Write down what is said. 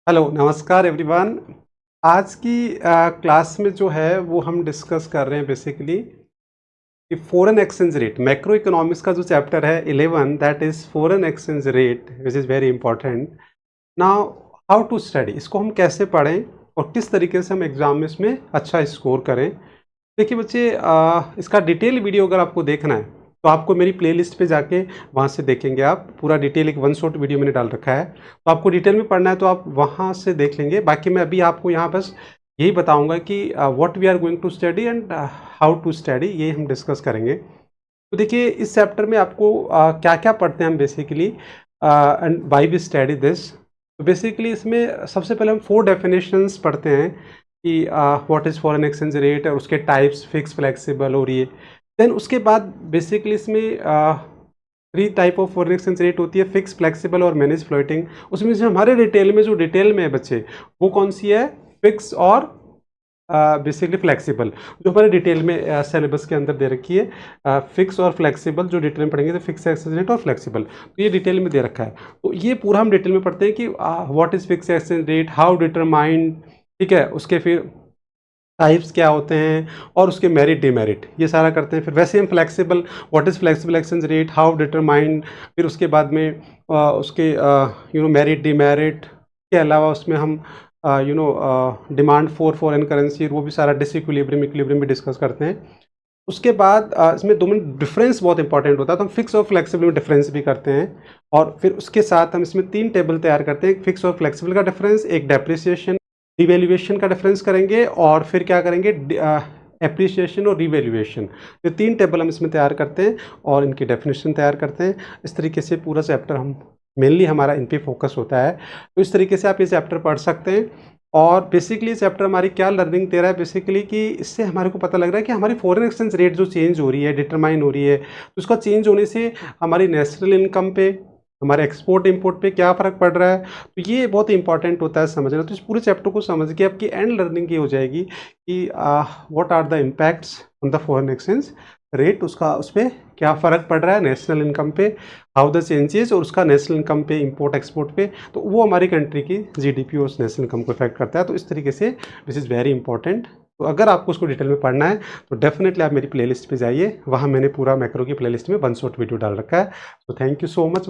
Hello, नमस्कार everyone. आज की क्लास में जो है वो हम डिस्कस कर रहे हैं बेसिकली कि foreign exchange rate. Macro economics का जो चैप्टर है 11, that is foreign exchange rate which is very important. Now how to study, इसको हम कैसे पढ़ें और किस तरीके से हम एग्ज़ाम में इसमें अच्छा स्कोर करें। देखिए बच्चे, इसका डिटेल वीडियो अगर आपको देखना है तो आपको मेरी प्लेलिस्ट पे जाके वहाँ से देखेंगे। आप पूरा डिटेल एक वन शॉट वीडियो मैंने डाल रखा है, तो आपको डिटेल में पढ़ना है तो आप वहाँ से देख लेंगे। बाकी मैं अभी आपको यहाँ बस यही बताऊँगा कि what we are going to study and how to study, ये हम डिस्कस करेंगे। तो देखिए इस चैप्टर में आपको क्या-क्या पढ़ते हैं हम basically, and why we study this. तो बेसिकली इसमें सबसे पहले हम 4 डेफिनेशंस पढ़ते हैं कि what is foreign exchange rate और उसके टाइप्स, फिक्स, फ्लेक्सिबल और ये। देन उसके बाद बेसिकली इसमें 3 type of foreign exchange rate होती है, फिक्स, फ्लेक्सिबल और मैनेज फ्लोटिंग। उसमें से हमारे डिटेल में जो डिटेल में है बच्चे, वो कौन-सी है? फिक्स और बेसिकली फ्लेक्सिबल, जो हमारे डिटेल में सिलेबस के अंदर दे रखी है। फिक्स और फ्लेक्सिबल जो डिटेल में पढ़ेंगे तो फिक्स एक्सचेंज रेट और फ्लेक्सिबल, तो ये डिटेल में दे रखा है। तो ये पूरा हम डिटेल में पढ़ते हैं कि what is fix exchange rate, how determined, ठीक है? उसके फिर टाइप्स क्या होते हैं और उसके मेरिट डिमेरिट, ये सारा करते हैं। फिर वैसे हम flexible, what is flexible exchange rate, how determined, फिर उसके बाद में उसके मेरिट डिमेरिट के अलावा उसमें हम डिमांड फॉर फॉरेन करेंसी, वो भी सारा डिसइक्विलिब्रियम, इक्विलिब्रियम भी डिस्कस करते हैं। उसके बाद इसमें दो में डिफरेंस बहुत इंपॉर्टेंट होता है, तो हम फिक्स और फ्लेक्सिबल में डिफरेंस भी करते हैं। और फिर उसके साथ हम इसमें 3 टेबल तैयार करते हैं, एक फिक्स और फ्लेक्सिबल का डिफरेंस, एक डेप्रिसिएशन रिवैल्यूएशन का डिफरेंस करेंगे, और फिर क्या करेंगे, एप्रिसिएशन और रिवैल्यूएशन। ये 3 टेबल हम इसमें तैयार करते हैं और इनकी डेफिनेशन तैयार करते हैं। इस तरीके से पूरा चैप्टर हम मेनली हमारा इन पे फोकस होता है। तो इस तरीके से आप ये चैप्टर पढ़ सकते हैं। और बेसिकली ये चैप्टर हमारी क्या लर्निंग दे रहा है बेसिकली, कि इससे हमारे को पता लग रहा है कि हमारी फॉरेन एक्सचेंज रेट जो चेंज हो रही है, डिटरमाइन हो रही है, तो उसका चेंज होने से हमारी नेशनल इनकम पे, हमारे एक्सपोर्ट इंपोर्ट पे क्या फ़र्क पड़ रहा है। तो ये बहुत इंपॉर्टेंट होता है समझना। तो इस पूरे चैप्टर को समझ के आपकी एंड लर्निंग ये हो जाएगी कि what are the impacts on the foreign exchange rate, उसका उस पर क्या फ़र्क पड़ रहा है नेशनल इनकम पे, हाउ द चेंजेस, और उसका नेशनल इनकम पे, इंपोर्ट एक्सपोर्ट पे, तो वो हमारी कंट्री की जीडीपी और उस नेशनल इनकम को इफेक्ट करता है। तो इस तरीके से दिस इज़ वेरी इंपॉर्टेंट। तो अगर आपको उसको डिटेल में पढ़ना है तो डेफिनेटली आप मेरी प्लेलिस्ट पे जाइए, वहाँ मैंने पूरा मैक्रो की प्लेलिस्ट में वन शॉट वीडियो डाल रखा है। तो थैंक यू सो मच।